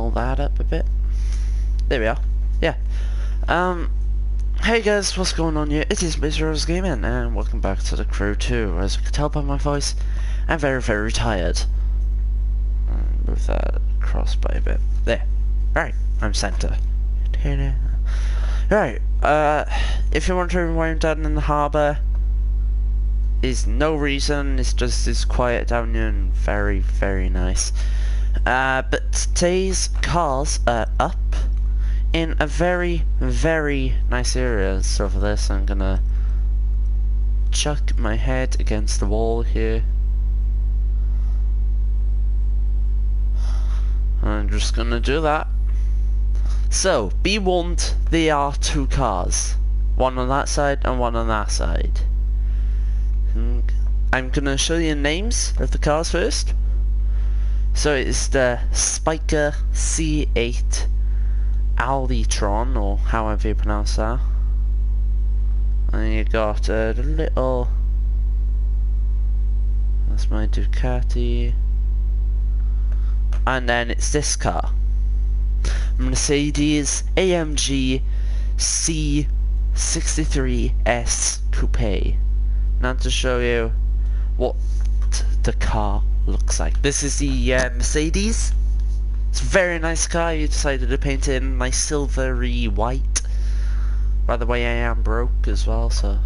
level that up a bit. There we are. Yeah. Hey guys, what's going on here? It is Mr. Gaming, and welcome back to the crew too. As you can tell by my voice, I'm very, very tired. Move that across by a bit. There. Right, I'm center. Right, if you're wondering why I'm down in the harbour, is no reason, it's just it's quiet down here and very, very nice. But today's cars are up in a very, very nice area. So for this I'm gonna chuck my head against the wall here. I'm just gonna do that. So, be warned, there are two cars. One on that side and one on that side. I'm gonna show you the names of the cars first. So it's the Spiker C8 Alitron, or however you pronounce that. And you got the little... That's my Ducati. And then it's this car. Mercedes AMG C63S Coupe. Now to show you what the car looks like. This is the Mercedes. It's a very nice car. You decided to paint it in nice silvery white. By the way, I am broke as well, so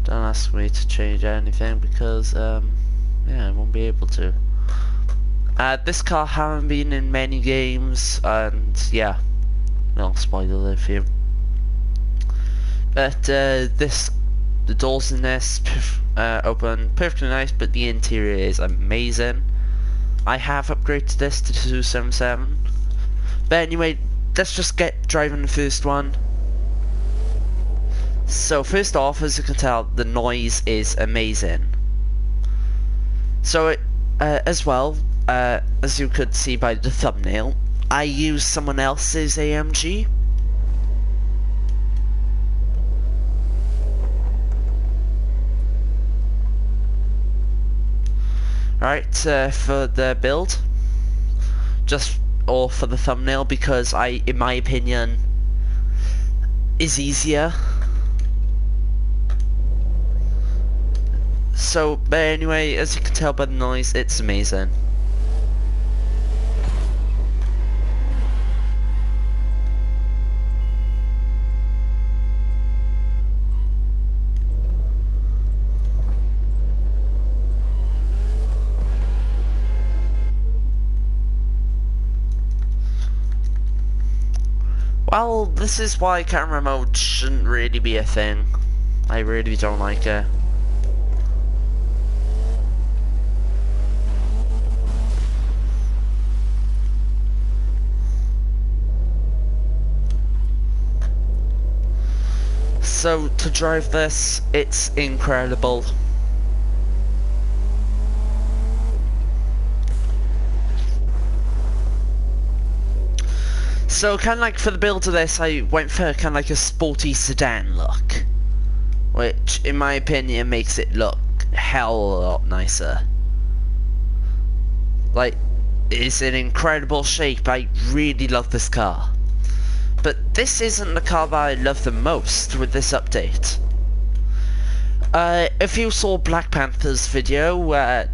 don't ask me to change anything because yeah, I won't be able to. This car haven't been in many games, and yeah, no spoiler if you. But the doors in this open perfectly nice, but the interior is amazing. I have upgraded this to 277. But anyway, let's just get driving the first one. So first off, as you can tell, the noise is amazing. So as well, as you could see by the thumbnail, I used someone else's AMG. Right, for the build, or for the thumbnail, because in my opinion, is easier. So, but anyway, as you can tell by the noise, it's amazing. Well, this is why camera mode shouldn't really be a thing. I really don't like it. So, to drive this, it's incredible. So kind of like for the build of this, I went for kind of like a sporty sedan look, which in my opinion makes it look a hell of a lot nicer. Like, it's in incredible shape. I really love this car. But this isn't the car that I love the most with this update. If you saw Black Panther's video,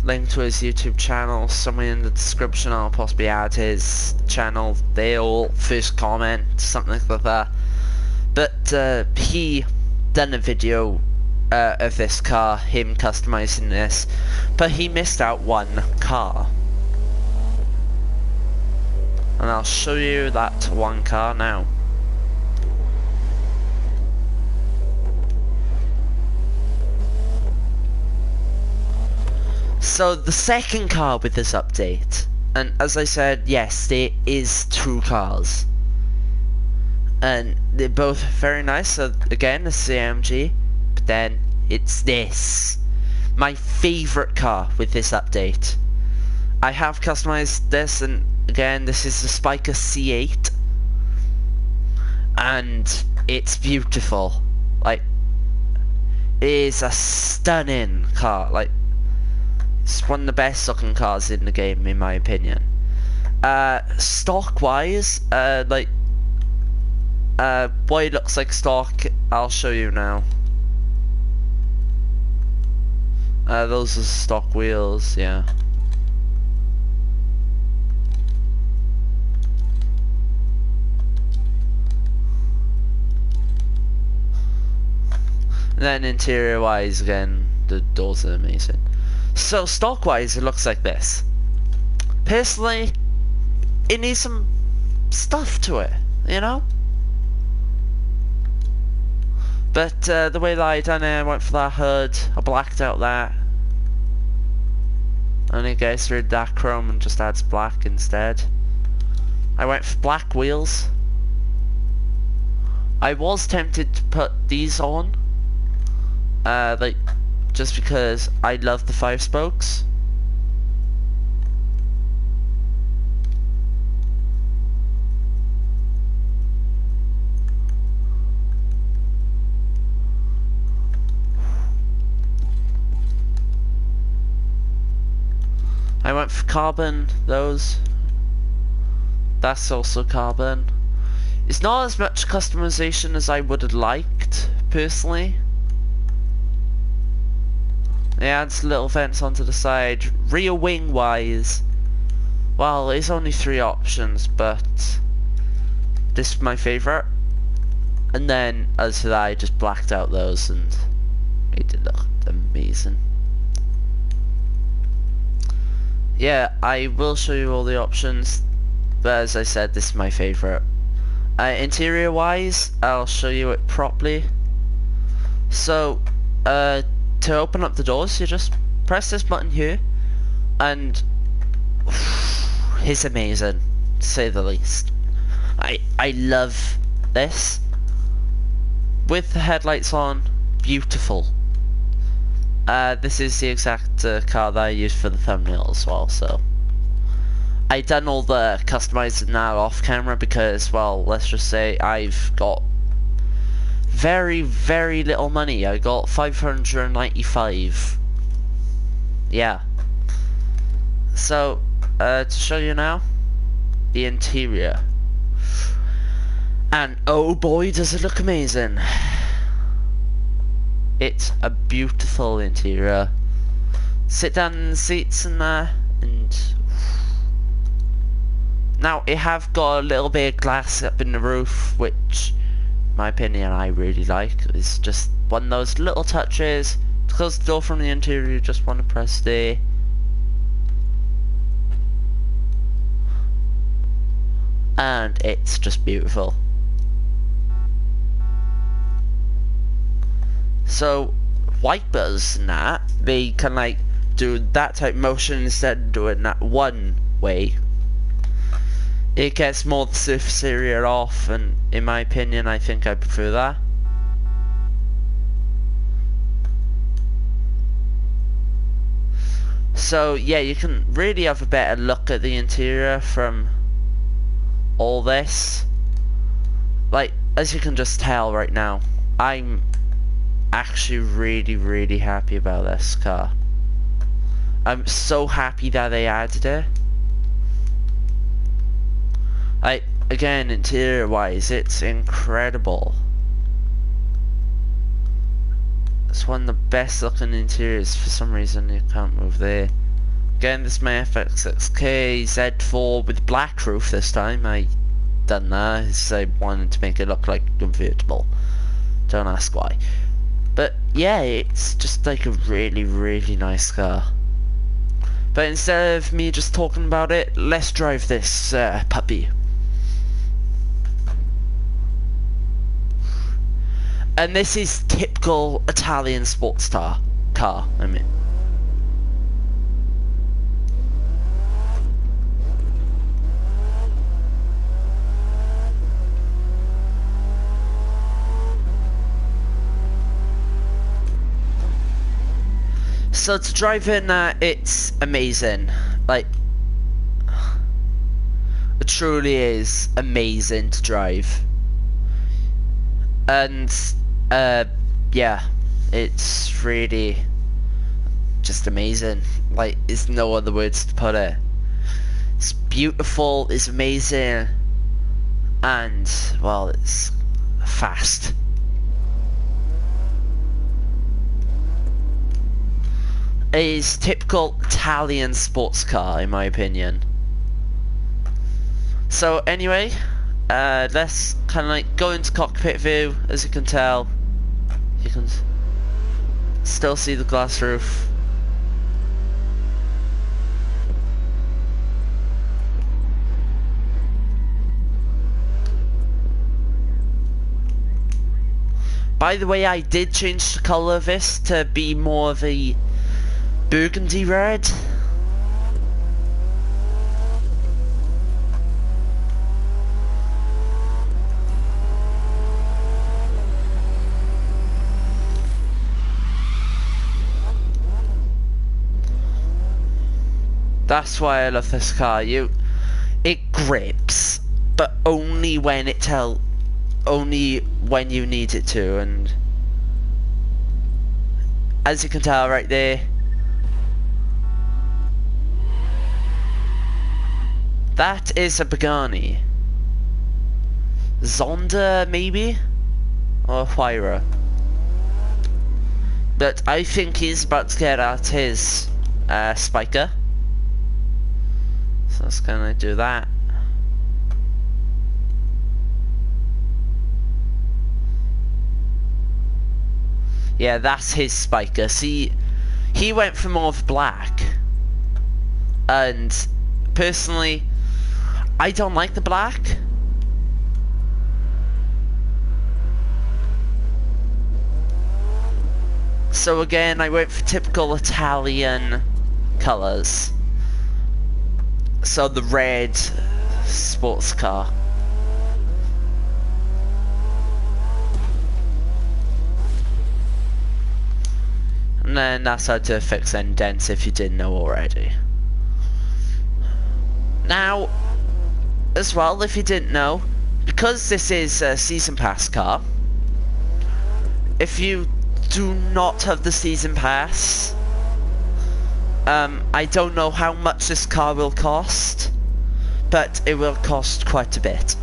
link to his YouTube channel somewhere in the description, I'll possibly add his channel, they'll first comment, something like that. But he done a video of this car, him customizing this, but he missed out one car. And I'll show you that one car now. So the second car with this update, and as I said, yes, there is two cars, and they're both very nice. So again, it's the AMG, but then it's this, my favourite car with this update. I have customized this, and again, this is the Spiker C8, and it's beautiful. Like, it is a stunning car. Like, it's one of the best looking cars in the game, in my opinion. Stock wise, like, what it looks like stock, I'll show you now. Those are stock wheels, yeah. And then interior wise, again, the doors are amazing. So stock wise, it looks like this. Personally, it needs some stuff to it, you know? But the way that I done it, I went for that hood, I blacked out that. Only gets rid of that chrome and just adds black instead. I went for black wheels. I was tempted to put these on. Like, just because I love the 5 spokes. I went for carbon, those. That's also carbon. It's not as much customization as I would have liked, personally. It adds little vents onto the side. Rear wing wise, well, it's only 3 options, but this is my favourite. And then, as for that, I just blacked out those and it did look amazing. Yeah, I will show you all the options, but as I said, this is my favourite. Interior wise, I'll show you it properly. So, to open up the doors, you just press this button here, and it's amazing, to say the least. I love this. With the headlights on, beautiful. This is the exact car that I used for the thumbnail as well, so I done all the customizing now off camera because, well, let's just say I've got very, very little money. I got 595. Yeah. So, to show you now, the interior. And oh boy, does it look amazing. It's a beautiful interior. Sit down in the seats and now it have got a little bit of glass up in the roof, which, in my opinion, I really like. It's just one of those little touches. To close the door from the interior, you just want to press there. And it's just beautiful. So wipers and that, they can like do that type of motion instead of doing that one way. It gets more the surface area off, and in my opinion, I think I prefer that. So yeah, you can really have a better look at the interior from all this. Like, as you can just tell right now, I'm actually really, really happy about this car. I'm so happy that they added it. Again, interior wise, it's incredible. It's one of the best looking interiors. For some reason you can't move there. Again, this is my FX6K Z4 with black roof this time. I done that as I wanted to make it look like convertible. Don't ask why. But yeah, it's just like a really, really nice car. But instead of me just talking about it, let's drive this puppy. And this is typical Italian sports car, I mean. So to drive in, it's amazing. Like, it truly is amazing to drive. And yeah, it's really just amazing. Like, there's no other words to put it. It's beautiful, it's amazing, and, well, it's fast. It is typical Italian sports car, in my opinion. So anyway, let's kind of like go into cockpit view. As you can tell, you can still see the glass roof. By the way, I did change the colour of this to be more of a burgundy red. That's why I love this car. It grips, but only when only when you need it to, and as you can tell right there, that is a Pagani. Zonda maybe? Or Huayra. But I think he's about to get out his spiker. So let's kind of do that. Yeah, that's his spiker. See, he went for more of black. And personally, I don't like the black. So again, I went for typical Italian colours. So the red sports car. And then that's how to fix indents if you didn't know already. Now, as well, if you didn't know, because this is a season pass car, if you do not have the season pass, I don't know how much this car will cost, but it will cost quite a bit.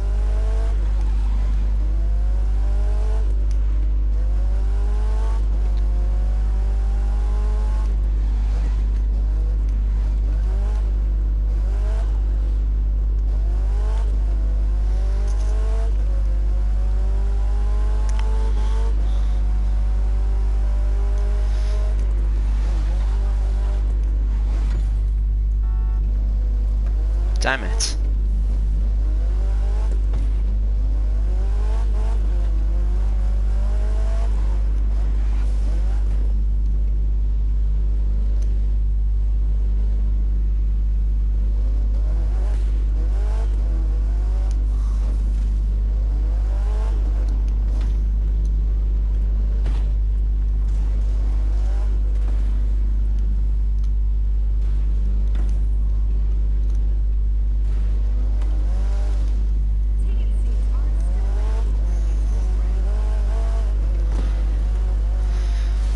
Damn it.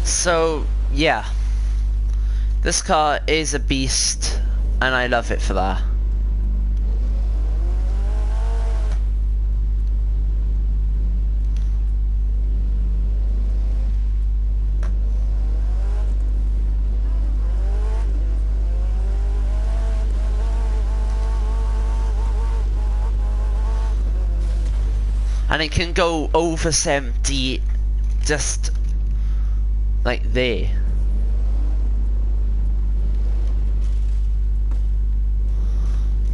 So, yeah. This car is a beast, and I love it for that. And it can go over 70 just like there.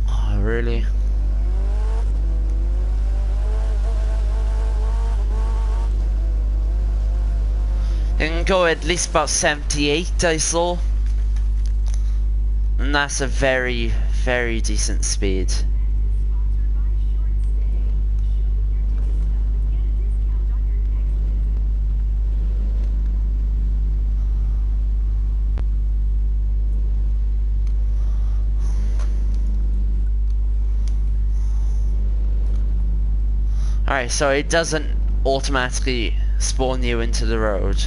Oh, really? It can go at least about 78, I saw. And that's a very, very decent speed. Alright, so it doesn't automatically spawn you into the road.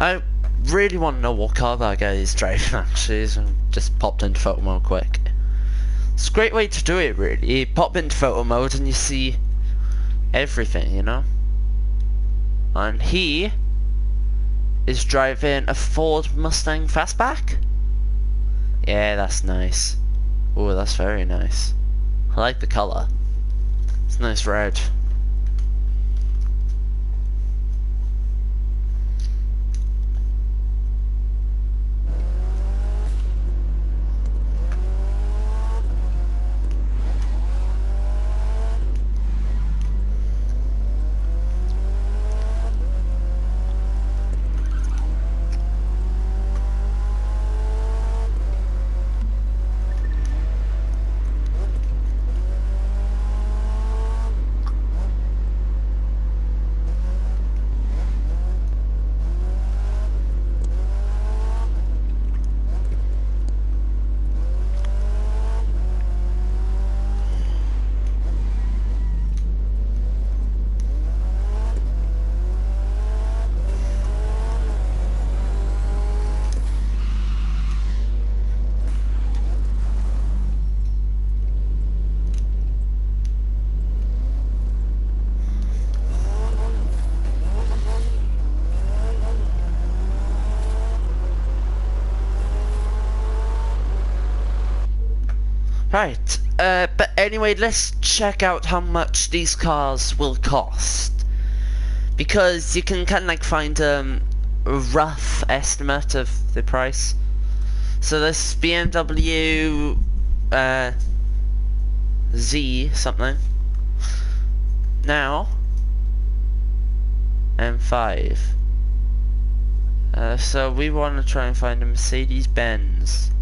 I really want to know what car that guy is driving actually, so just popped into photo mode quick. It's a great way to do it really. You pop into photo mode and you see everything, you know? And he is driving a Ford Mustang Fastback. Yeah, that's nice. Oh, that's very nice. I like the colour. It's nice red. Right, but anyway, let's check out how much these cars will cost. Because you can kind of like find a rough estimate of the price. So this BMW Z something. Now, M5. So we want to try and find a Mercedes-Benz.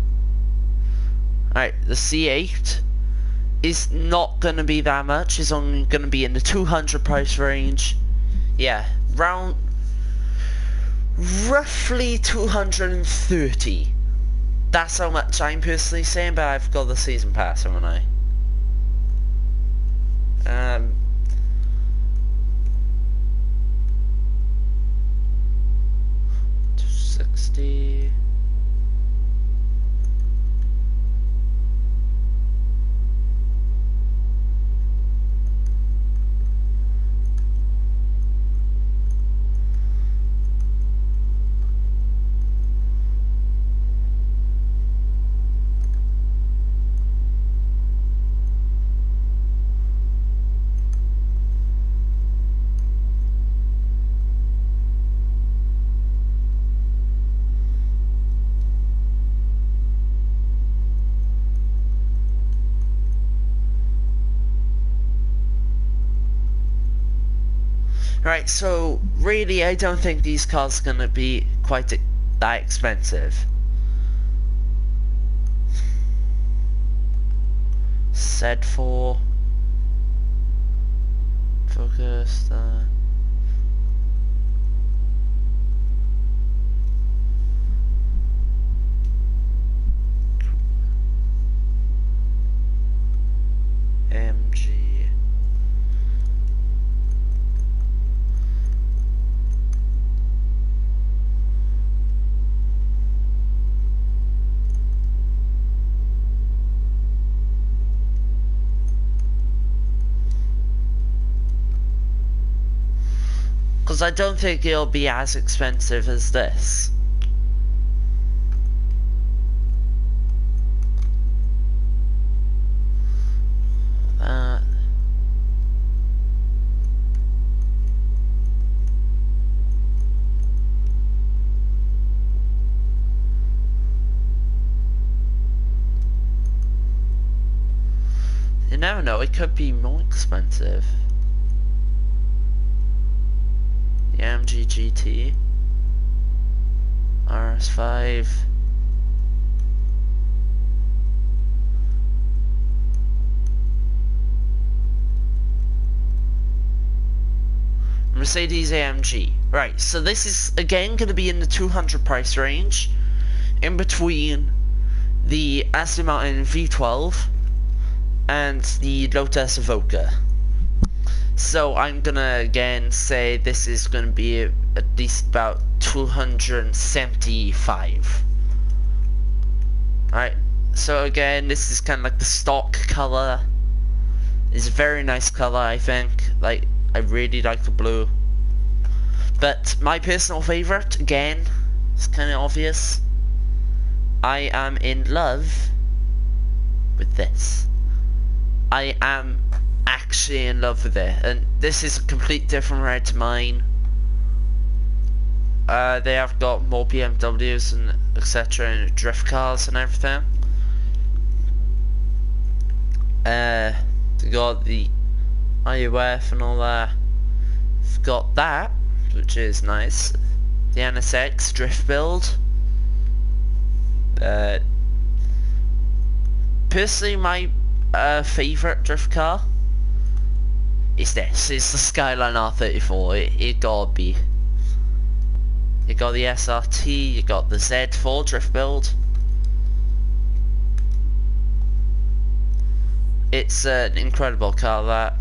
Alright, the C8 is not going to be that much. It's only going to be in the 200 price range. Yeah, roughly 230. That's how much I'm personally saying, but I've got the season pass, haven't I? 260. Right, so really I don't think these cars are going to be quite that expensive. Z4 Focus MG. Because I don't think it'll be as expensive as this. You never know, it could be more expensive. The AMG GT, RS5, Mercedes AMG. Right, so this is again going to be in the 200 price range, in between the Aston Martin V12 and the Lotus Evoque. So I'm gonna again say this is gonna be at least about 275. Alright, so again, this is kind of like the stock color. It's a very nice color, I think. Like, I really like the blue. But my personal favorite, again, it's kind of obvious. I am in love with this. I am actually in love with it, and this is a complete different red to mine. They have got more BMWs and etc. and drift cars and everything. They got the IUF and all that. They've got that, which is nice. The NSX drift build. Personally, my favorite drift car is this. It's the Skyline R34. It gotta be. You got the SRT, you got the Z4 drift build. It's an incredible car, that.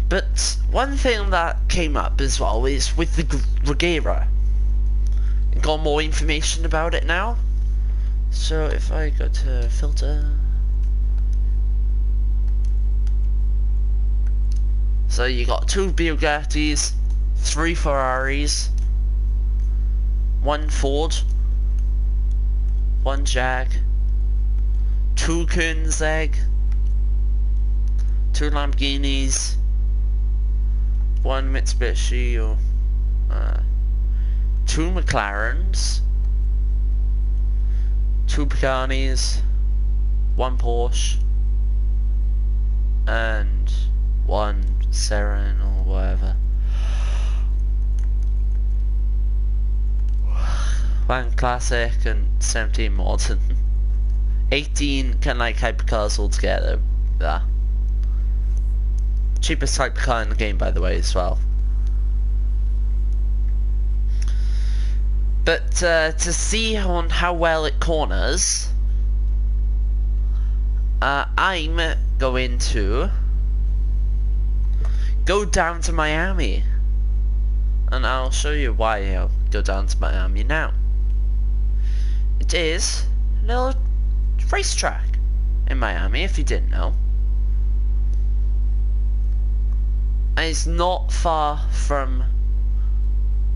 But one thing that came up as well is with the Regera. Got more information about it now. So if I go to filter. So you got 2 Bugattis, 3 Ferraris, 1 Ford, 1 Jag, 2 Koenigsegg, 2 Lamborghinis, 1 Mitsubishi, or 2 McLarens, 2 Paganis, 1 Porsche, and 1 Seren or whatever. 1 Classic and 17 modern. 18 kind of like hypercars altogether. Yeah. Cheapest hypercar in the game, by the way, as well. But to see on how well it corners, I'm going to go down to Miami, and I'll show you why I'll go down to Miami now. It is a little racetrack in Miami, if you didn't know. And it's not far from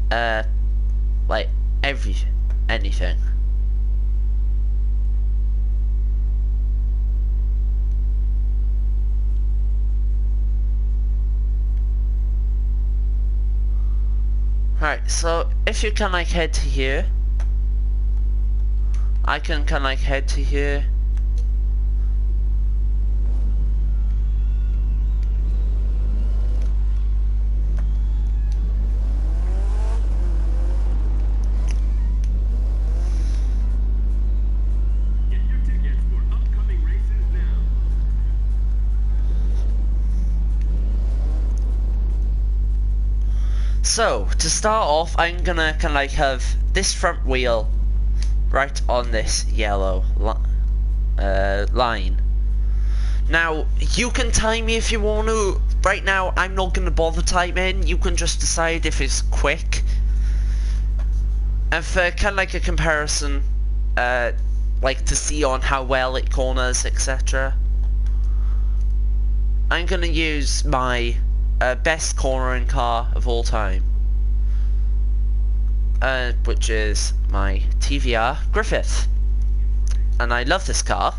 like anything. Right, so if you can like head to here, I can like head to here. Get your tickets for upcoming races now. So to start off, I'm gonna kind of like have this front wheel right on this yellow line. Now you can time me if you want to. Right now I'm not gonna bother timing. You can just decide if it's quick. And for kind of like a comparison, like to see on how well it corners, etc. I'm gonna use my best cornering car of all time, which is my TVR Griffith, and I love this car,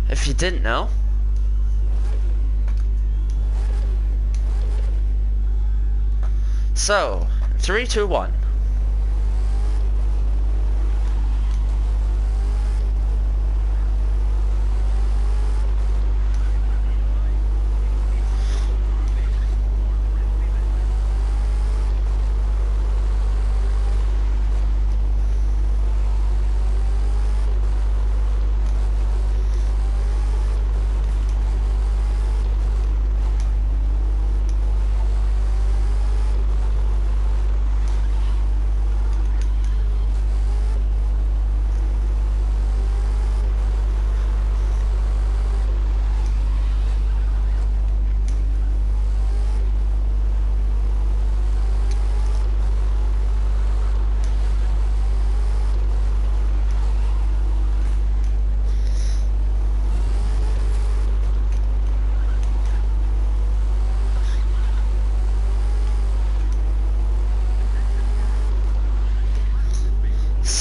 if you didn't know. So 3, 2, 1.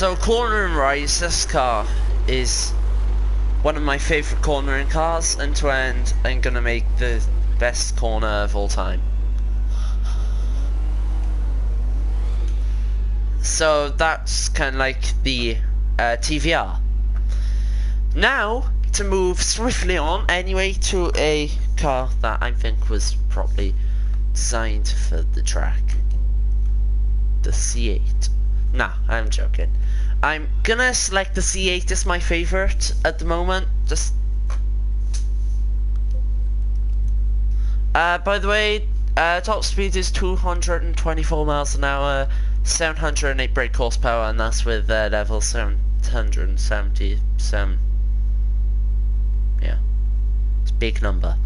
So cornering rise, this car is one of my favourite cornering cars, end to end. I'm gonna make the best corner of all time. So that's kind of like the TVR. Now, to move swiftly on anyway to a car that I think was probably designed for the track. The C8. Nah, I'm joking. I'm gonna select the C8 as my favourite at the moment. Just by the way, top speed is 224 miles an hour, 708 brake horsepower, and that's with level 777. Yeah, it's a big number.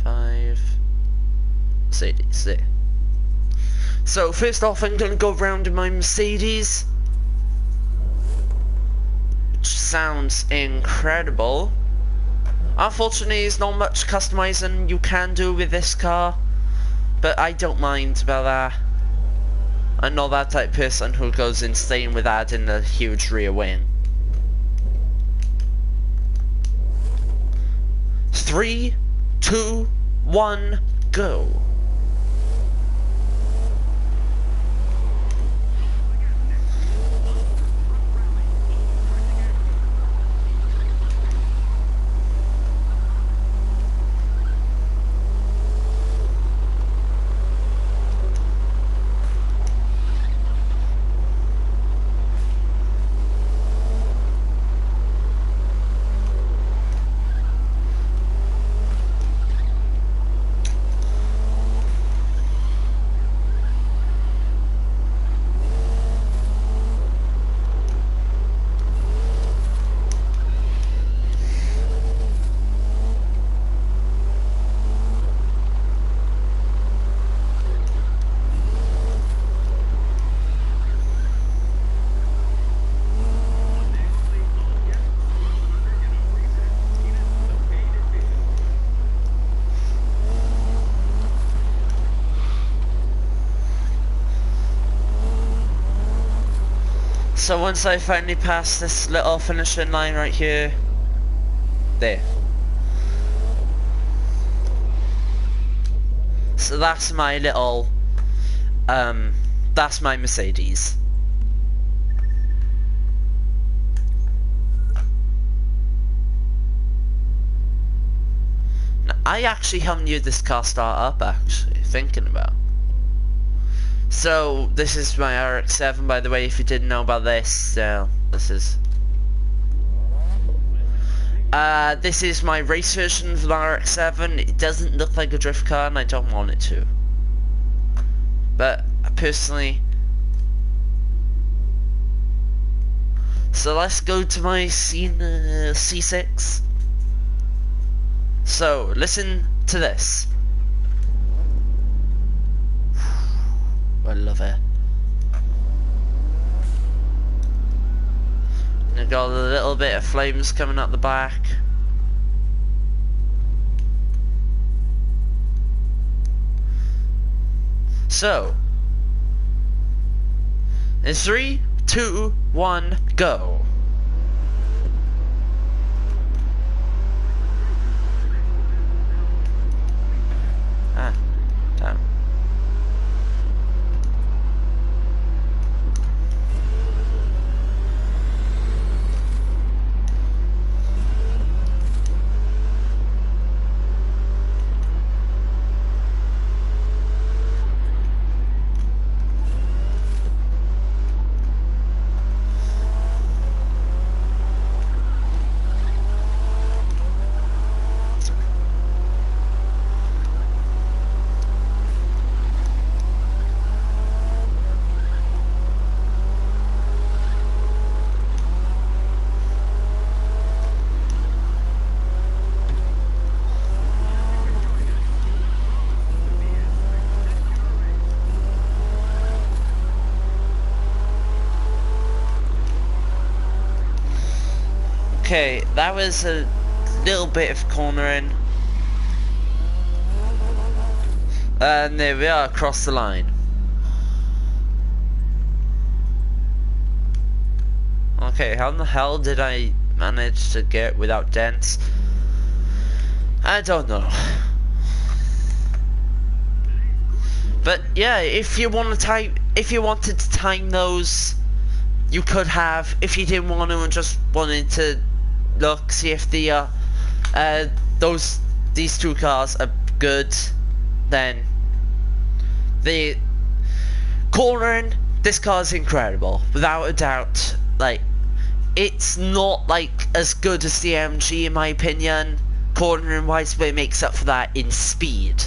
R5 Mercedes there. So first off, I'm gonna go around in my Mercedes, which sounds incredible. Unfortunately, there's not much customizing you can do with this car, but I don't mind about that. I'm not that type of person who goes insane with adding a huge rear wing. 3, 2, 1, go. So once I finally pass this little finishing line right here, there. So that's my little, that's my Mercedes. Now, I actually haven't used this car start up, actually, thinking about. So, this is my RX-7, by the way, if you didn't know about this. This is my race version of the RX-7. It doesn't look like a drift car, and I don't want it to. But, personally... So, let's go to my C6. So, listen to this. I love it. And got a little bit of flames coming out the back. So, in 3, 2, 1, go. Damn. Okay, that was a little bit of cornering. And there we are, across the line. Okay, how in the hell did I manage to get without dents? I don't know. But yeah, if you wanted to time those, you could have. If you didn't want to and just wanted to look, see if the these two cars are good, then the cornering, this car is incredible, without a doubt. Like, it's not like as good as the AMG in my opinion, cornering wise, but it makes up for that in speed.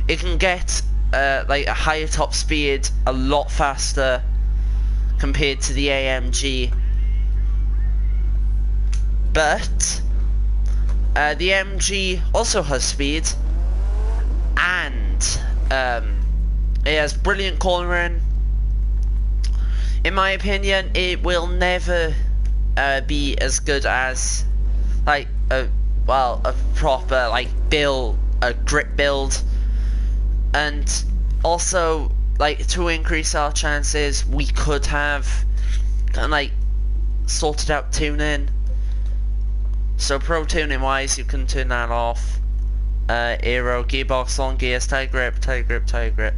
It can get like a higher top speed a lot faster compared to the AMG, but the AMG also has speed, and it has brilliant cornering. In my opinion, it will never be as good as like a proper like a grip build. And also, like, to increase our chances, we could have kind of like sorted out tuning. So pro tuning wise, you can turn that off. Aero, gearbox, long gears, tight grip,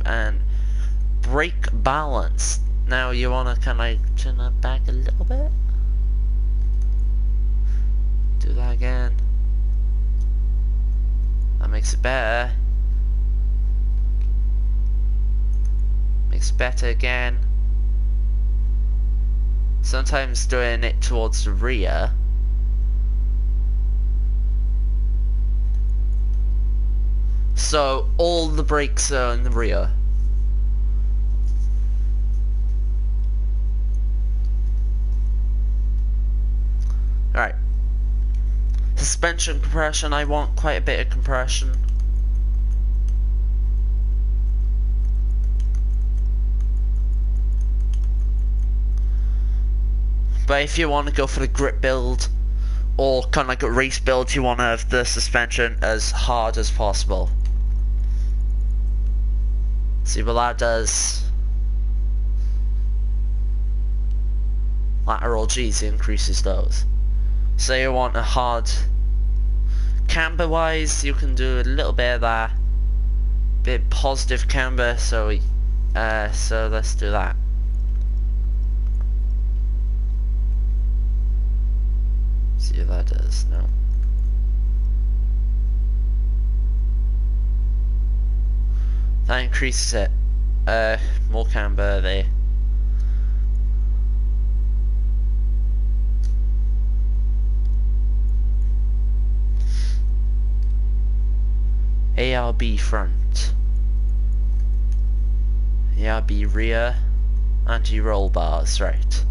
and brake balance. Now you want to kind of like turn that back a little bit. Do that again. That makes it better. Makes it better again. Sometimes doing it towards the rear. So all the brakes are in the rear. Alright. Suspension compression, I want quite a bit of compression. But if you want to go for the grip build, or kind of like a race build, you want to have the suspension as hard as possible. See what that does. Lateral G's increases those. So you want a hard camber wise, you can do a little bit of that. Bit positive camber, so let's do that. See if that does. No. That increases it. More camber there. ARB front. ARB rear. Anti-roll bars, right.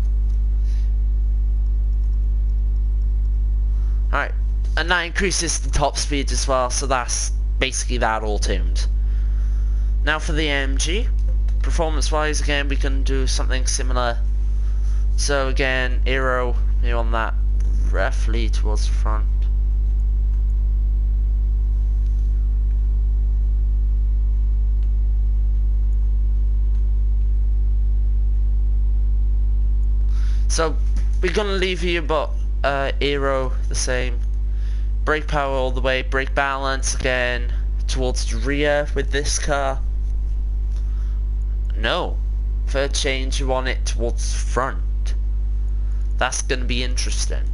Alright, and that increases the top speed as well, so that's basically that all tuned. Now for the AMG, performance wise again we can do something similar. So again, aero, you want that roughly towards the front. So we're gonna leave here, but aero the same. Brake power all the way. Brake balance again towards the rear with this car. No, third change you want it towards the front. That's gonna be interesting.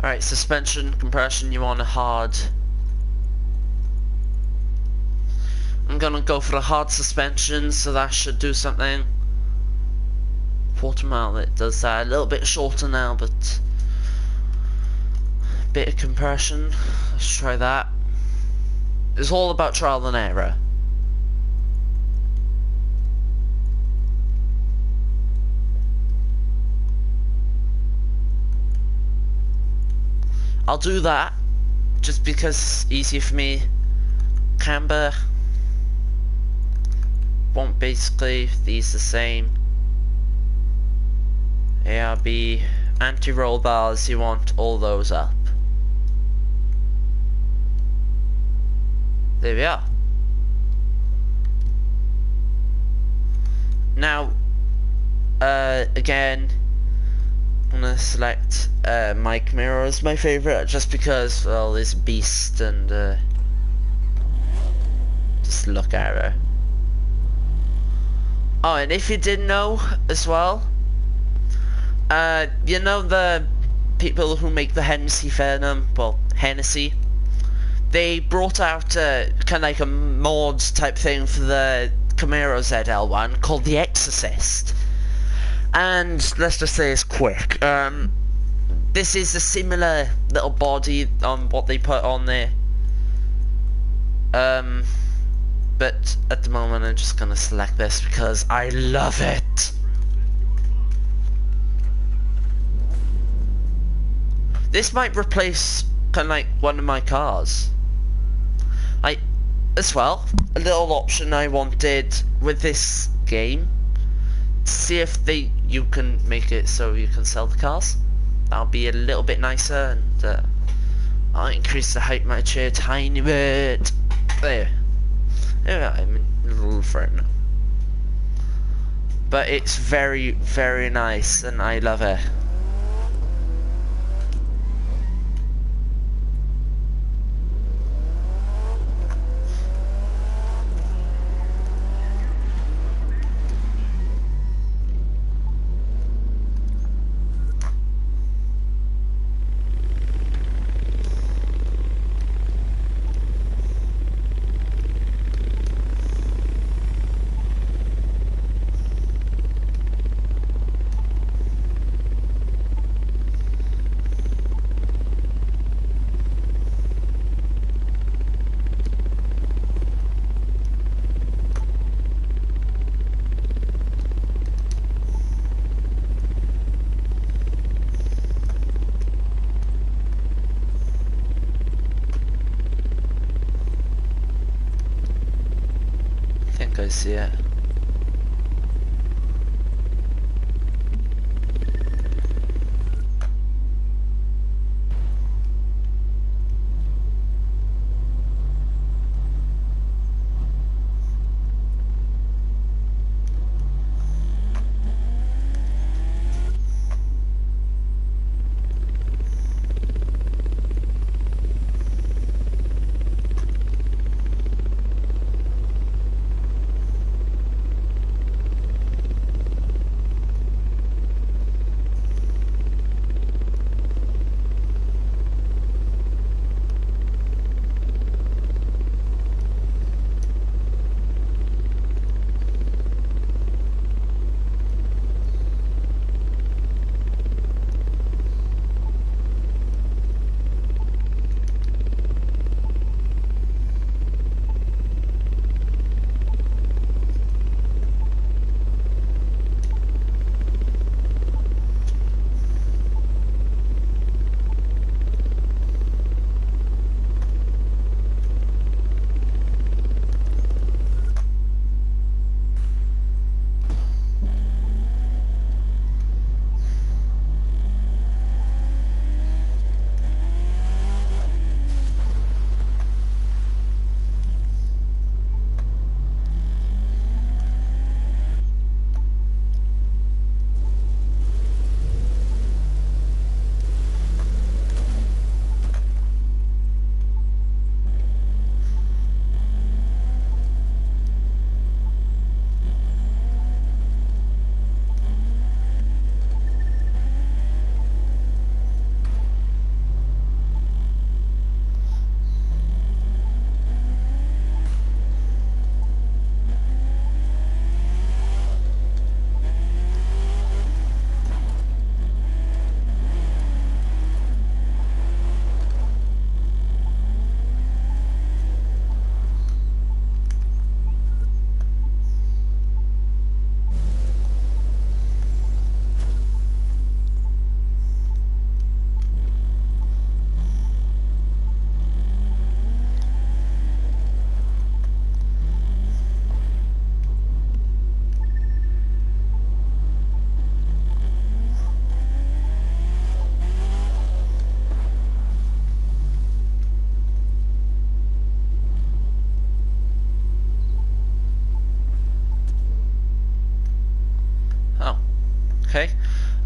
Alright, suspension, compression, you want a hard. I'm gonna go for a hard suspension, so that should do something. Quarter mile, it does that. A little bit shorter now, but a bit of compression. Let's try that. It's all about trial and error. I'll do that just because it's easier for me. Camber. Want basically these the same. ARB. Anti-roll bars, you want all those up. There we are. Now, again, I'm gonna select mic mirror as my favorite, just because, well, this beast and just look at her. Oh, and if you didn't know as well, you know the people who make the Hennessy Venom, well, Hennessy, they brought out kind of like a mods type thing for the Camaro ZL1 called The Exorcist. And let's just say it's quick. This is a similar little body on what they put on there. But at the moment I'm just gonna select this because I love it. This might replace kind of like one of my cars. As well, a little option I wanted with this game, see if you can make it so you can sell the cars. That'll be a little bit nicer, and I'll increase the height of my chair a tiny bit. There. I'm in a little front now. But it's very, very nice, and I love it. I see it. Okay.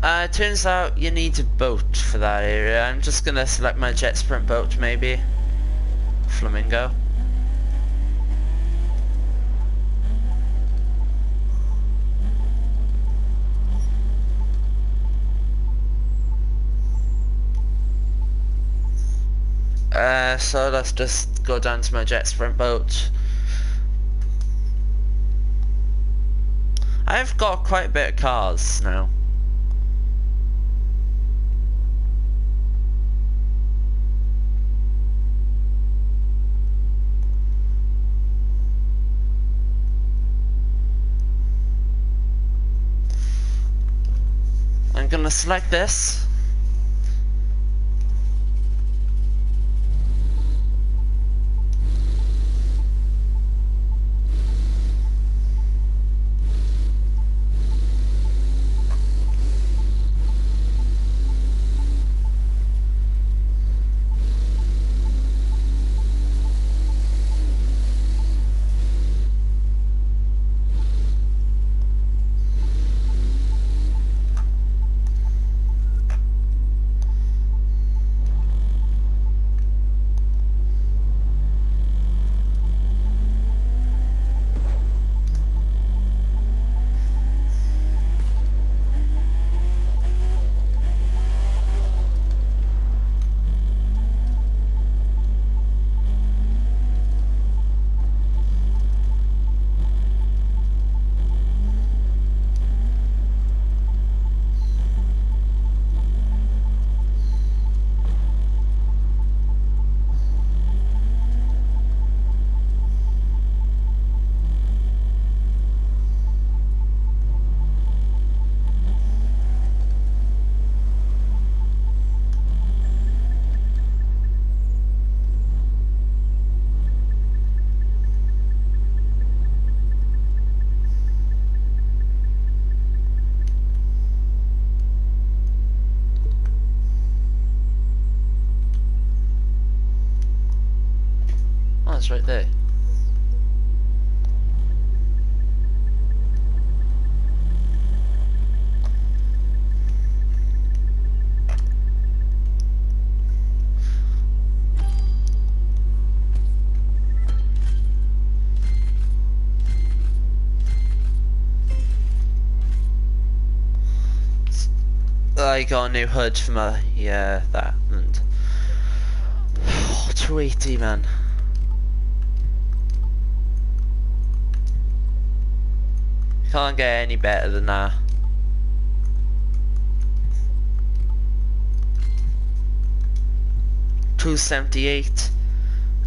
It turns out you need a boat for that area. I'm just gonna select my jet sprint boat, maybe. Flamingo. So let's just go down to my jet sprint boat. I've got quite a bit of cars now. I'm gonna select this. Oh, it's right there. I got a new hood for my, yeah, that, and 280, man. Can't get any better than that. $278,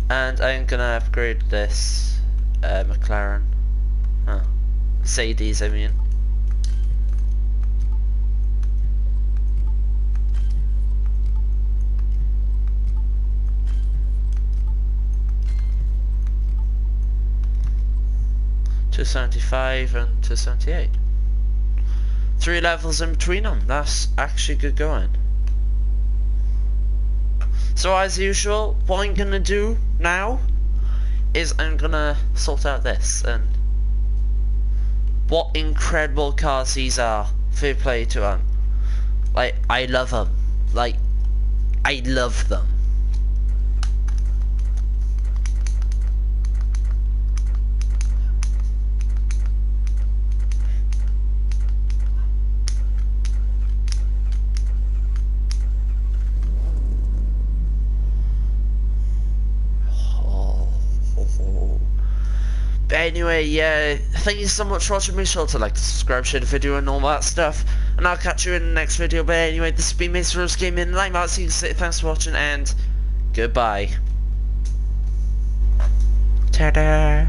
and I'm gonna upgrade this McLaren. Oh, Mercedes, I mean. $275 and $278. 3 levels in between them. That's actually good going. So as usual, what I'm gonna do now is I'm gonna sort out this, and what incredible cars these are. Fair play to them. Like, I love them. Like, I love them. But anyway, yeah, thank you so much for watching. Make sure to like, subscribe, share the video and all that stuff. And I'll catch you in the next video. But anyway, this has been Mason Gaming, and I'm out. So you can say thanks for watching and goodbye. Ta-da!